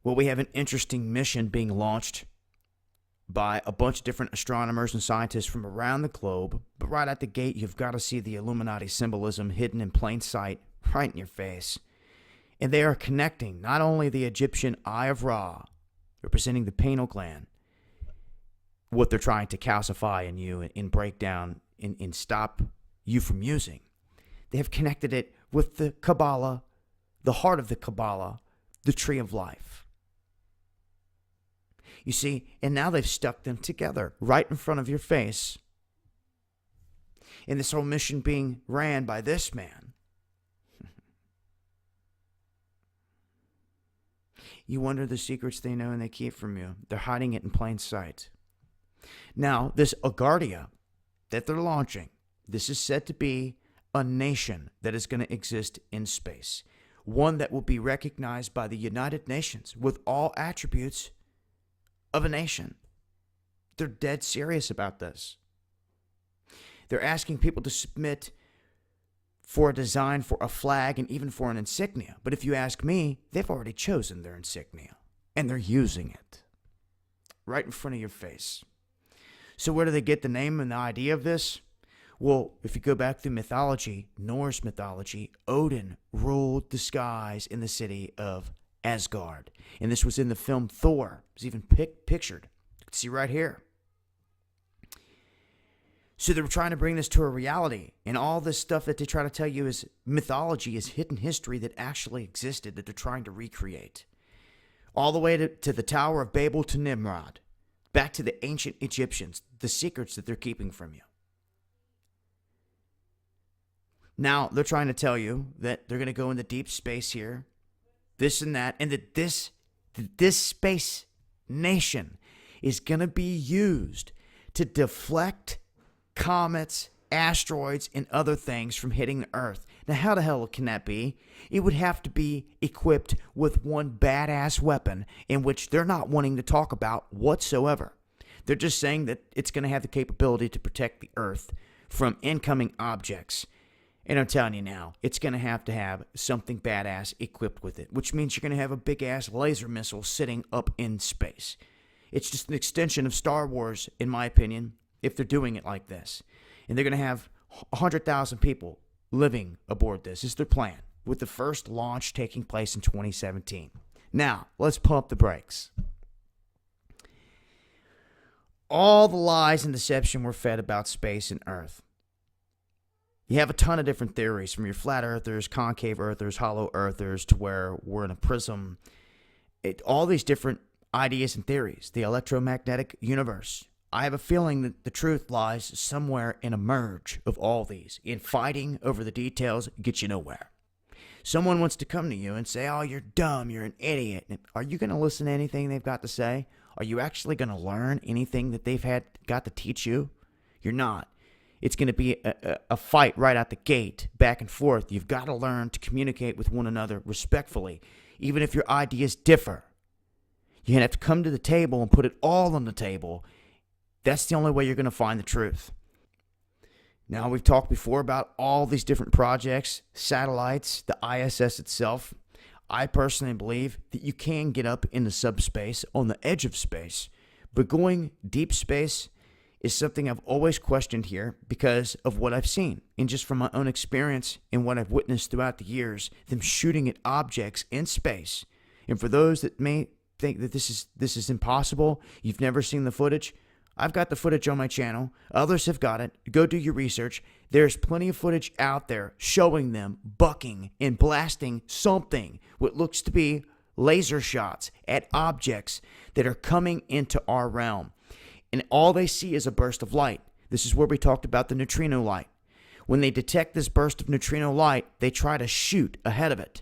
Well, we have an interesting mission being launched by a bunch of different astronomers and scientists from around the globe. But right at the gate, you've got to see the Illuminati symbolism hidden in plain sight, right in your face. And they are connecting not only the Egyptian Eye of Ra, representing the pineal gland, what they're trying to calcify in you and break down and stop you from using. They have connected it with the Kabbalah, the heart of the Kabbalah, the tree of life. You see, and now they've stuck them together right in front of your face. And this whole mission being ran by this man. You wonder the secrets they know and they keep from you. They're hiding it in plain sight. Now, this Asgardia that they're launching, this is said to be a nation that is going to exist in space. One that will be recognized by the United Nations with all attributes of a nation. They're dead serious about this. They're asking people to submit for a design for a flag and even for an insignia. But if you ask me, they've already chosen their insignia. And they're using it. Right in front of your face. So where do they get the name and the idea of this? Well, if you go back through mythology, Norse mythology, Odin ruled the skies in the city of Asgard. And this was in the film Thor. It was even pictured. You can see right here. So they're trying to bring this to a reality. And all this stuff that they try to tell you is mythology, is hidden history that actually existed, that they're trying to recreate. All the way to the Tower of Babel to Nimrod. Back to the ancient Egyptians. The secrets that they're keeping from you. Now, they're trying to tell you that they're going to go into deep space here. This and that. And that this space nation is going to be used to deflect comets, asteroids, and other things from hitting the Earth. Now, how the hell can that be? It would have to be equipped with one badass weapon in which they're not wanting to talk about whatsoever. They're just saying that it's going to have the capability to protect the Earth from incoming objects. And I'm telling you now, it's going to have something badass equipped with it, which means you're going to have a big-ass laser missile sitting up in space. It's just an extension of Star Wars, in my opinion, if they're doing it like this. And they're going to have 100,000 people living aboard this is their plan, with the first launch taking place in 2017. Now, let's pump the brakes. All the lies and deception were fed about space and Earth. You have a ton of different theories, from your flat earthers, concave earthers, hollow earthers, to where we're in a prism. All these different ideas and theories. The electromagnetic universe. I have a feeling that the truth lies somewhere in a merge of all these. In fighting over the details gets you nowhere. Someone wants to come to you and say, oh, you're dumb, you're an idiot. Are you going to listen to anything they've got to say? Are you actually going to learn anything that they've got to teach you? You're not. It's going to be a fight right out the gate, back and forth. You've got to learn to communicate with one another respectfully, even if your ideas differ. You have to come to the table and put it all on the table. That's the only way you're going to find the truth. Now, we've talked before about all these different projects, satellites, the ISS itself. I personally believe that you can get up into subspace on the edge of space, but going deep space is something I've always questioned here because of what I've seen. And just from my own experience and what I've witnessed throughout the years, them shooting at objects in space. And for those that may think that this is impossible, you've never seen the footage, I've got the footage on my channel. Others have got it. Go do your research. There's plenty of footage out there showing them bucking and blasting something, what looks to be laser shots at objects that are coming into our realm. And all they see is a burst of light. This is where we talked about the neutrino light. When they detect this burst of neutrino light, they try to shoot ahead of it.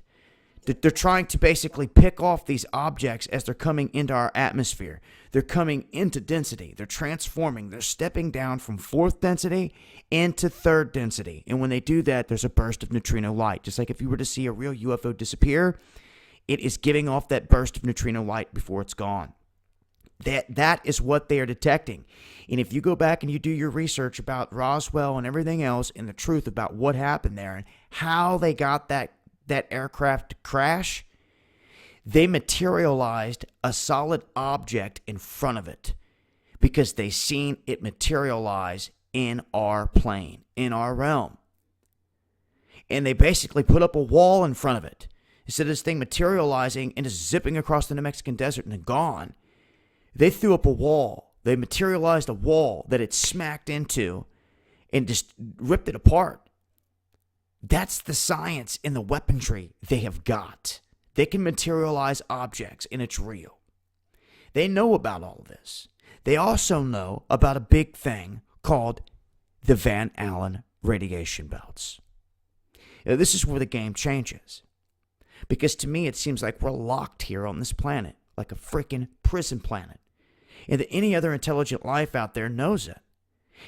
They're trying to basically pick off these objects as they're coming into our atmosphere. They're coming into density. They're transforming. They're stepping down from fourth density into third density. And when they do that, there's a burst of neutrino light. Just like if you were to see a real UFO disappear, it is giving off that burst of neutrino light before it's gone. That is what they are detecting. And if you go back and you do your research about Roswell and everything else and the truth about what happened there and how they got that aircraft to crash, They materialized a solid object in front of it because they seen it materialize in our plane, in our realm. And they basically put up a wall in front of it. Instead of this thing materializing and just zipping across the New Mexican desert and then gone, they threw up a wall. They materialized a wall that it smacked into and just ripped it apart. That's the science and the weaponry they have got. They can materialize objects, and it's real. They know about all of this. They also know about a big thing called the Van Allen radiation belts. Now, this is where the game changes. Because to me, it seems like we're locked here on this planet, like a freaking prison planet. And that any other intelligent life out there knows it.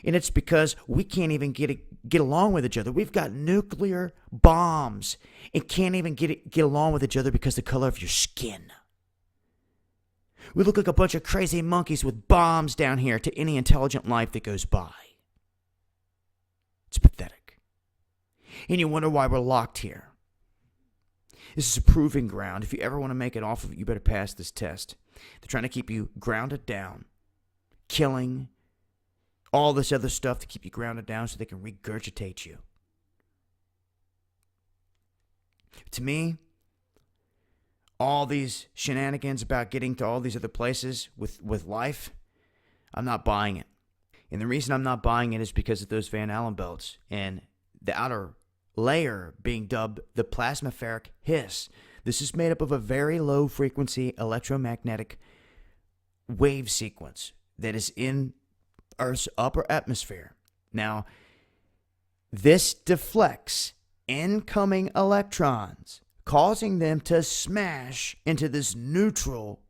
And it's because we can't even get along with each other. We've got nuclear bombs and can't even get along with each other because of the color of your skin. We look like a bunch of crazy monkeys with bombs down here to any intelligent life that goes by. It's pathetic. And you wonder why we're locked here. This is a proving ground. If you ever want to make it off of it, you better pass this test. They're trying to keep you grounded down, killing, all this other stuff to keep you grounded down so they can regurgitate you. To me, all these shenanigans about getting to all these other places with life, I'm not buying it. And the reason I'm not buying it is because of those Van Allen belts and the outer layer being dubbed the plasmaferic hiss. This is made up of a very low frequency electromagnetic wave sequence that is in Earth's upper atmosphere. Now, this deflects incoming electrons, causing them to smash into this neutral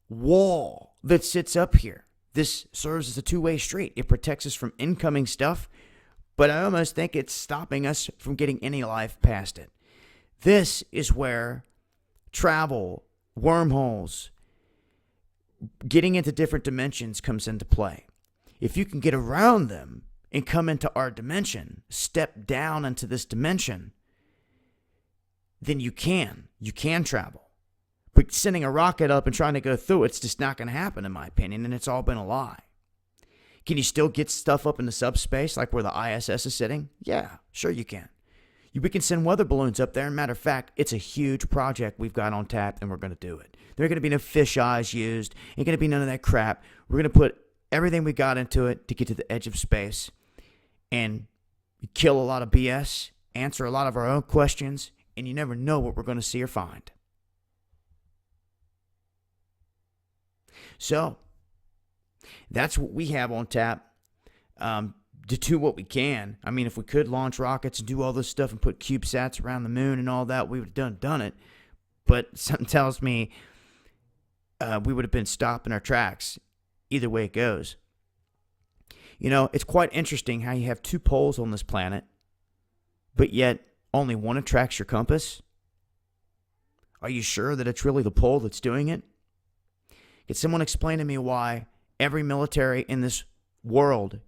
wall that sits up here. This serves as a two-way street. It protects us from incoming stuff, but I almost think it's stopping us from getting any life past it. This is where travel, wormholes, getting into different dimensions comes into play. If you can get around them and come into our dimension, step down into this dimension, then you can travel. But sending a rocket up and trying to go through it's just not going to happen, in my opinion, and it's all been a lie. Can you still get stuff up into subspace, like where the ISS is sitting? Yeah, sure you can. We can send weather balloons up there. And matter of fact, it's a huge project we've got on tap, and we're going to do it. There are going to be no fish eyes used. Ain't going to be none of that crap. We're going to put everything we got into it to get to the edge of space and kill a lot of BS, answer a lot of our own questions, and you never know what we're going to see or find. So, that's what we have on tap to do what we can. I mean, if we could launch rockets and do all this stuff and put CubeSats around the moon and all that, we would have done it. But something tells me we would have been stopped in our tracks either way it goes. You know, it's quite interesting how you have two poles on this planet, but yet only one attracts your compass. Are you sure that it's really the pole that's doing it? Can someone explain to me why every military in this world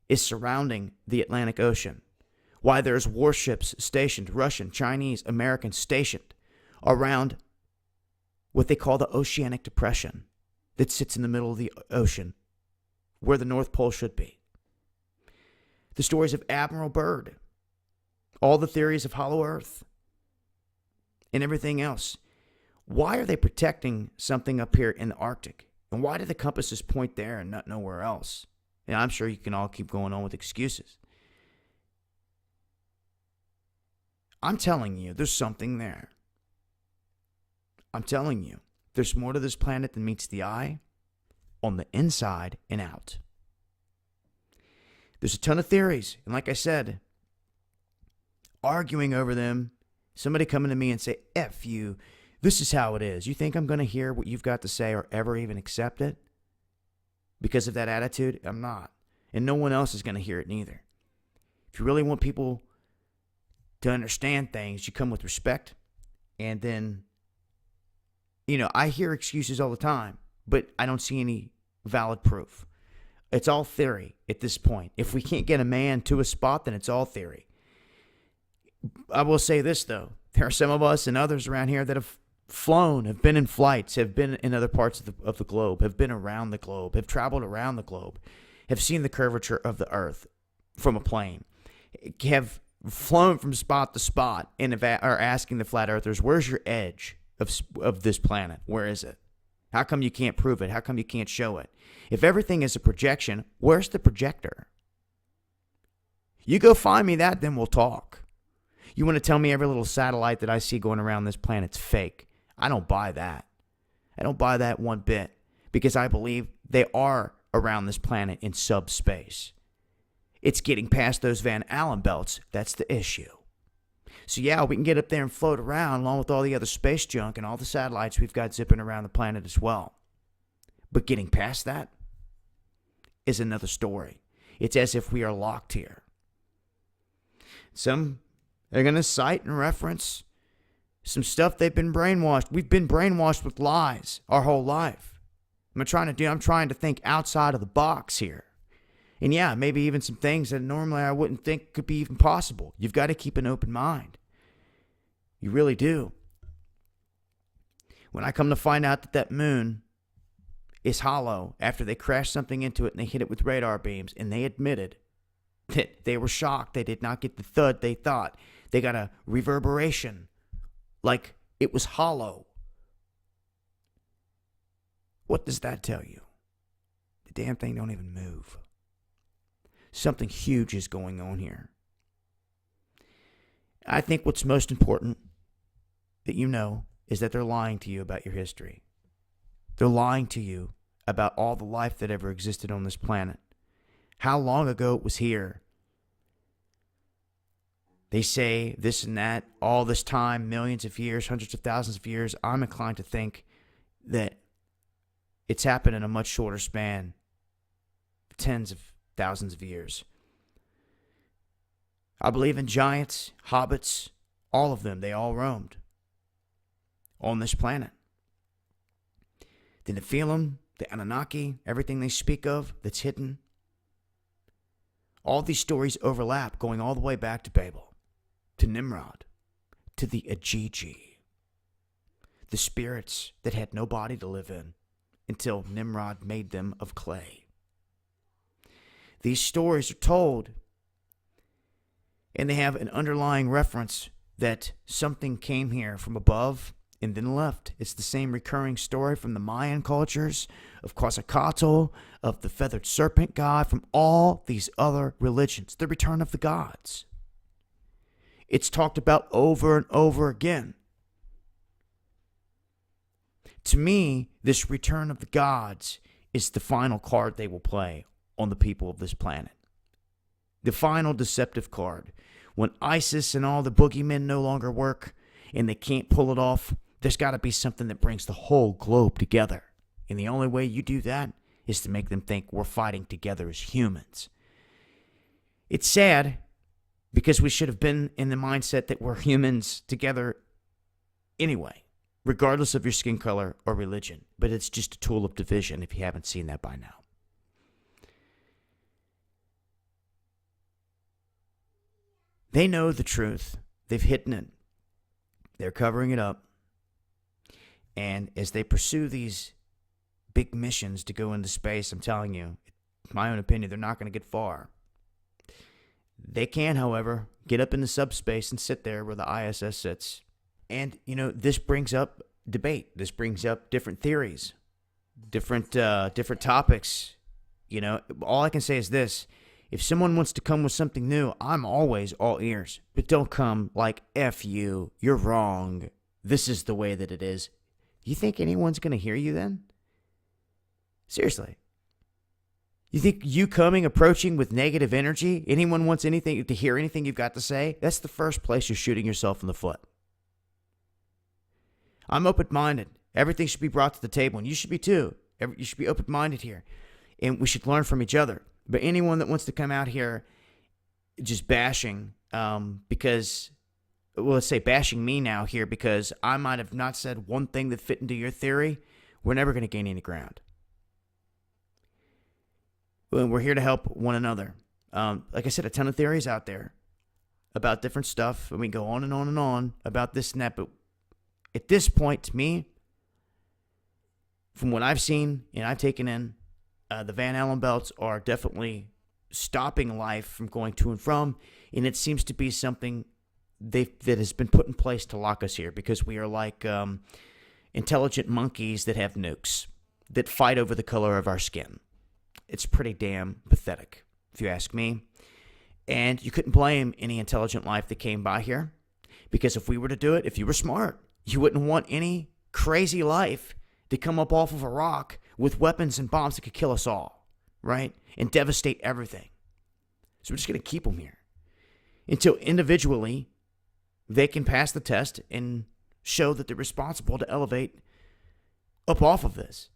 is surrounding the Atlantic Ocean? Why there's warships stationed, Russian, Chinese, American, stationed around what they call the Oceanic Depression that sits in the middle of the ocean where the North Pole should be. The stories of Admiral Byrd, all the theories of Hollow Earth, and everything else. Why are they protecting something up here in the Arctic? And why do the compasses point there and not nowhere else? And I'm sure you can all keep going on with excuses. I'm telling you, there's something there. I'm telling you, there's more to this planet than meets the eye, on the inside and out. There's a ton of theories, and like I said, arguing over them, somebody coming to me and say, F you, this is how it is. You think I'm going to hear what you've got to say or ever even accept it? Because of that attitude? I'm not. And no one else is going to hear it neither. If you really want people to understand things, you come with respect. And then, you know, I hear excuses all the time, but I don't see any valid proof. It's all theory at this point. If we can't get a man to a spot, then it's all theory. I will say this, though. There are some of us and others around here that have flown, have been in flights, have been in other parts of the globe, have been around the globe, have traveled around the globe, have seen the curvature of the earth from a plane, have flown from spot to spot, and are asking the flat earthers, where's your edge of this planet? Where is it? How come you can't prove it? How come you can't show it? If everything is a projection, where's the projector? You go find me that, then we'll talk. You want to tell me every little satellite that I see going around this planet's fake? I don't buy that. I don't buy that one bit, because I believe they are around this planet in subspace. It's getting past those Van Allen belts. That's the issue. So yeah, we can get up there and float around along with all the other space junk and all the satellites we've got zipping around the planet as well. But getting past that is another story. It's as if we are locked here. Some are going to cite and reference some stuff they've been brainwashed. We've been brainwashed with lies our whole life. I'm trying to think outside of the box here. And yeah, maybe even some things that normally I wouldn't think could be even possible. You've got to keep an open mind. You really do. When I come to find out that moon is hollow after they crashed something into it and they hit it with radar beams, and they admitted that they were shocked. They did not get the thud they thought. They got a reverberation like it was hollow. What does that tell you? The damn thing don't even move. Something huge is going on here. I think what's most important that you know is that they're lying to you about your history. They're lying to you about all the life that ever existed on this planet. How long ago it was here. They say this and that, all this time, millions of years, hundreds of thousands of years. I'm inclined to think that it's happened in a much shorter span, tens of thousands of years. I believe in giants, hobbits, all of them. They all roamed on this planet. The Nephilim, the Anunnaki, everything they speak of that's hidden. All these stories overlap, going all the way back to Babel, to Nimrod, to the Ajiji, the spirits that had no body to live in until Nimrod made them of clay. These stories are told, and they have an underlying reference that something came here from above and then left. It's the same recurring story from the Mayan cultures, of Quetzalcoatl, of the feathered serpent god, from all these other religions. The return of the gods. It's talked about over and over again. To me, this return of the gods is the final card they will play on the people of this planet. The final deceptive card. When ISIS and all the boogeymen no longer work and they can't pull it off, there's got to be something that brings the whole globe together. And the only way you do that is to make them think we're fighting together as humans. It's sad because we should have been in the mindset that we're humans together anyway, regardless of your skin color or religion. But it's just a tool of division if you haven't seen that by now. They know the truth. They've hidden it. They're covering it up. And as they pursue these big missions to go into space, I'm telling you, my own opinion, they're not going to get far. They can, however, get up into subspace and sit there where the ISS sits. And, this brings up debate. This brings up different theories, different topics. All I can say is this. If someone wants to come with something new, I'm always all ears. But don't come like, F you, you're wrong. This is the way that it is. You think anyone's going to hear you then? Seriously. You think you approaching with negative energy, anyone wants anything to hear anything you've got to say? That's the first place you're shooting yourself in the foot. I'm open-minded. Everything should be brought to the table, and you should be too. You should be open-minded here. And we should learn from each other. But anyone that wants to come out here just bashing because, let's say bashing me now here because I might have not said one thing that fit into your theory, we're never going to gain any ground. We're here to help one another. Like I said, a ton of theories out there about different stuff, and we go on and on and on about this and that, but At this point, to me, from what I've seen and I've taken in, the Van Allen belts are definitely stopping life from going to and from, and it seems to be something that has been put in place to lock us here, because we are like intelligent monkeys that have nukes that fight over the color of our skin. It's pretty damn pathetic, if you ask me. And you couldn't blame any intelligent life that came by here, because if we were to do it, if you were smart, you wouldn't want any crazy life to come up off of a rock with weapons and bombs that could kill us all, right? And devastate everything. So we're just going to keep them here until individually they can pass the test and show that they're responsible to elevate up off of this.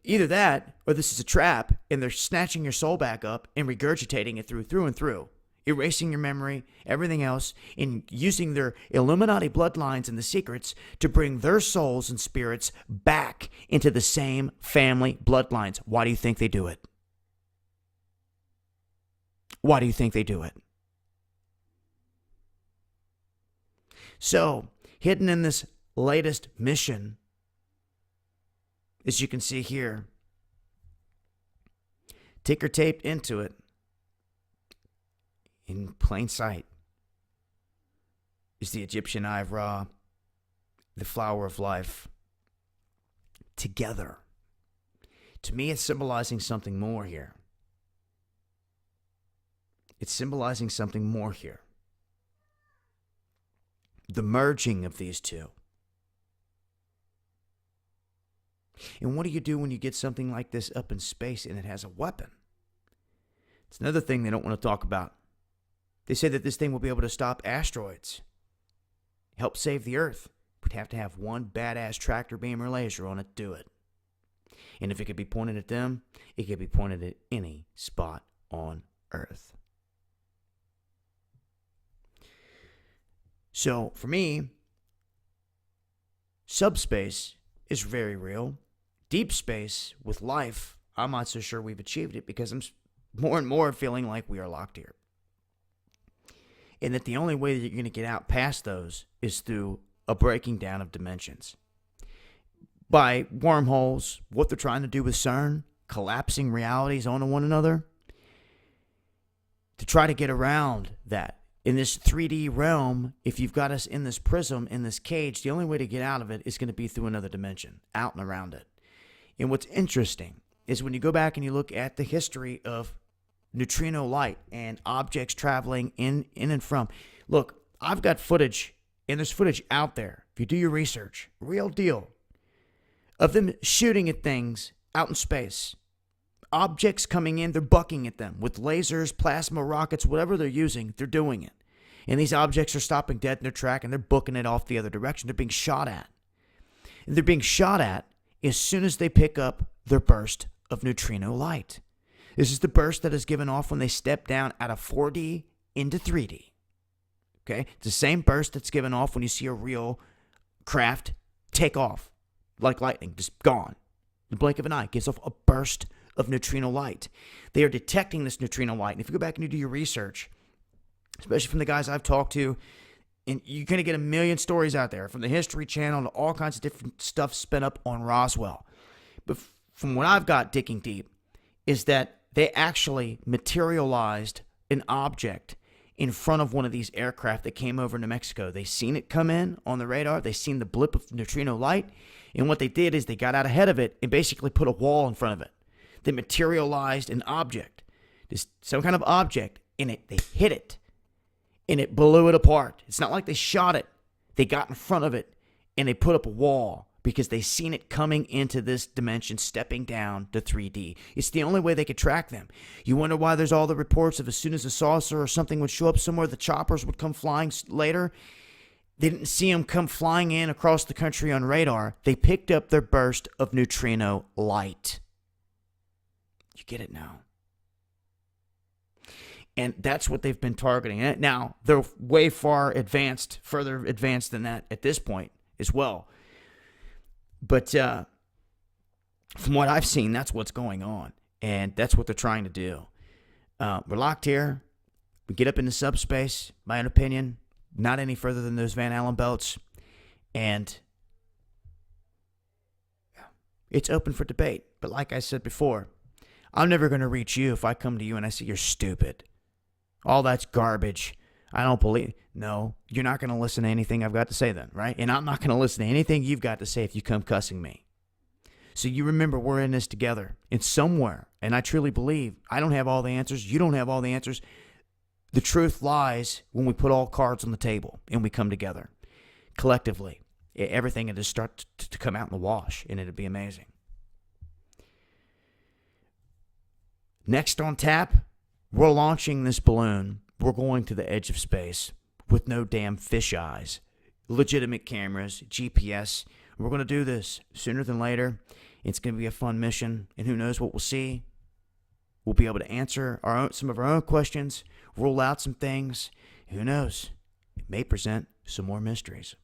Either that, or this is a trap, and they're snatching your soul back up and regurgitating it through and through, erasing your memory, everything else, and using their Illuminati bloodlines and the secrets to bring their souls and spirits back into the same family bloodlines. Why do you think they do it? Why do you think they do it? So, hidden in this latest mission, as you can see here, ticker taped into it, in plain sight, is the Egyptian Eye of Ra, the flower of life, together. To me, it's symbolizing something more here. It's symbolizing something more here. The merging of these two. And what do you do when you get something like this up in space and it has a weapon? It's another thing they don't want to talk about. They say that this thing will be able to stop asteroids, help save the Earth. We'd have to have one badass tractor beam or laser on it to do it. And if it could be pointed at them, it could be pointed at any spot on Earth. So, for me, subspace is very real. Deep space with life, I'm not so sure we've achieved it, because I'm more and more feeling like we are locked here. And that the only way that you're going to get out past those is through a breaking down of dimensions. By wormholes, what they're trying to do with CERN, collapsing realities onto one another, to try to get around that. In this 3D realm, if you've got us in this prism, in this cage, the only way to get out of it is going to be through another dimension, out and around it. And what's interesting is when you go back and you look at the history of neutrino light and objects traveling in and from. Look, I've got footage, and there's footage out there, if you do your research, real deal, of them shooting at things out in space. Objects coming in, they're bucking at them with lasers, plasma rockets, whatever they're using, they're doing it. And these objects are stopping dead in their track, and they're booking it off the other direction. They're being shot at. And they're being shot at as soon as they pick up their burst of neutrino light. This is the burst that is given off when they step down out of 4D into 3D. Okay? It's the same burst that's given off when you see a real craft take off like lightning, just gone. The blink of an eye gives off a burst of neutrino light. They are detecting this neutrino light. And if you go back and you do your research, especially from the guys I've talked to, and you're going to get a million stories out there, from the History Channel to all kinds of different stuff spin up on Roswell. But from what I've got digging deep, is that they actually materialized an object in front of one of these aircraft that came over New Mexico. They seen it come in on the radar. They seen the blip of neutrino light. And what they did is they got out ahead of it and basically put a wall in front of it. They materialized an object, just some kind of object, and they hit it, and it blew it apart. It's not like they shot it. They got in front of it, and they put up a wall because they seen it coming into this dimension, stepping down to 3D. It's the only way they could track them. You wonder why there's all the reports of as soon as a saucer or something would show up somewhere, the choppers would come flying later. They didn't see them come flying in across the country on radar. They picked up their burst of neutrino light. You get it now. And that's what they've been targeting. Now, they're way further advanced than that at this point as well. But from what I've seen, that's what's going on. And that's what they're trying to do. We're locked here. We get up into subspace, my own opinion, not any further than those Van Allen belts. And It's open for debate. But like I said before, I'm never going to reach you if I come to you and I say you're stupid. All that's garbage. I don't believe. No, you're not going to listen to anything I've got to say then, right? And I'm not going to listen to anything you've got to say if you come cussing me. So you remember we're in this together. And somewhere, and I truly believe, I don't have all the answers. You don't have all the answers. The truth lies when we put all cards on the table and we come together collectively. Everything will just start to come out in the wash, and it'll be amazing. Next on tap, we're launching this balloon. We're going to the edge of space with no damn fish eyes, legitimate cameras, GPS. We're going to do this sooner than later. It's going to be a fun mission, and who knows what we'll see. We'll be able to answer some of our own questions, rule out some things. Who knows? It may present some more mysteries.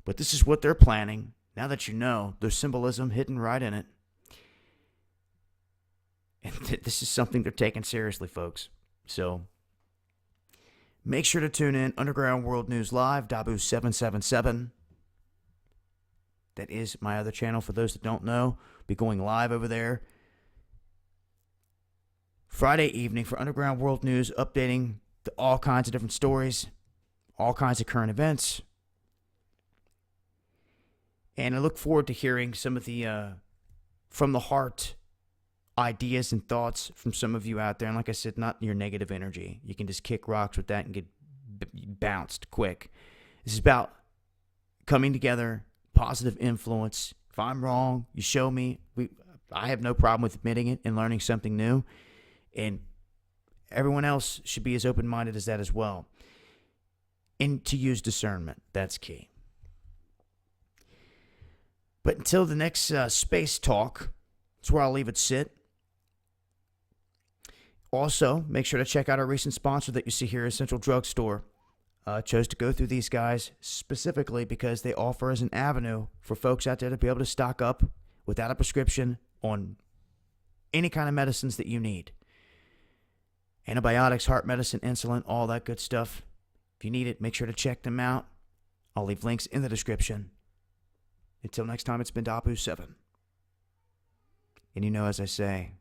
But this is what they're planning. Now that you know, there's symbolism hidden right in it. And this is something they're taking seriously, folks. So make sure to tune in. Underground World News Live, Dabu777. That is my other channel for those that don't know. Be going live over there Friday evening for Underground World News, updating all kinds of different stories, all kinds of current events. And I look forward to hearing some of the from the heart ideas and thoughts from some of you out there. And like I said, not your negative energy. You can just kick rocks with that and get bounced quick. This is about coming together, positive influence. If I'm wrong, you show me. I have no problem with admitting it and learning something new. And everyone else should be as open-minded as that as well. And to use discernment. That's key. But until the next space talk, that's where I'll leave it sit. Also, make sure to check out our recent sponsor that you see here at Central Drug Store. Chose to go through these guys specifically because they offer as an avenue for folks out there to be able to stock up without a prescription on any kind of medicines that you need. Antibiotics, heart medicine, insulin, all that good stuff. If you need it, make sure to check them out. I'll leave links in the description. Until next time, it's been Dapu7. And you know, as I say,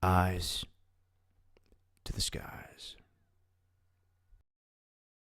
eyes to the skies.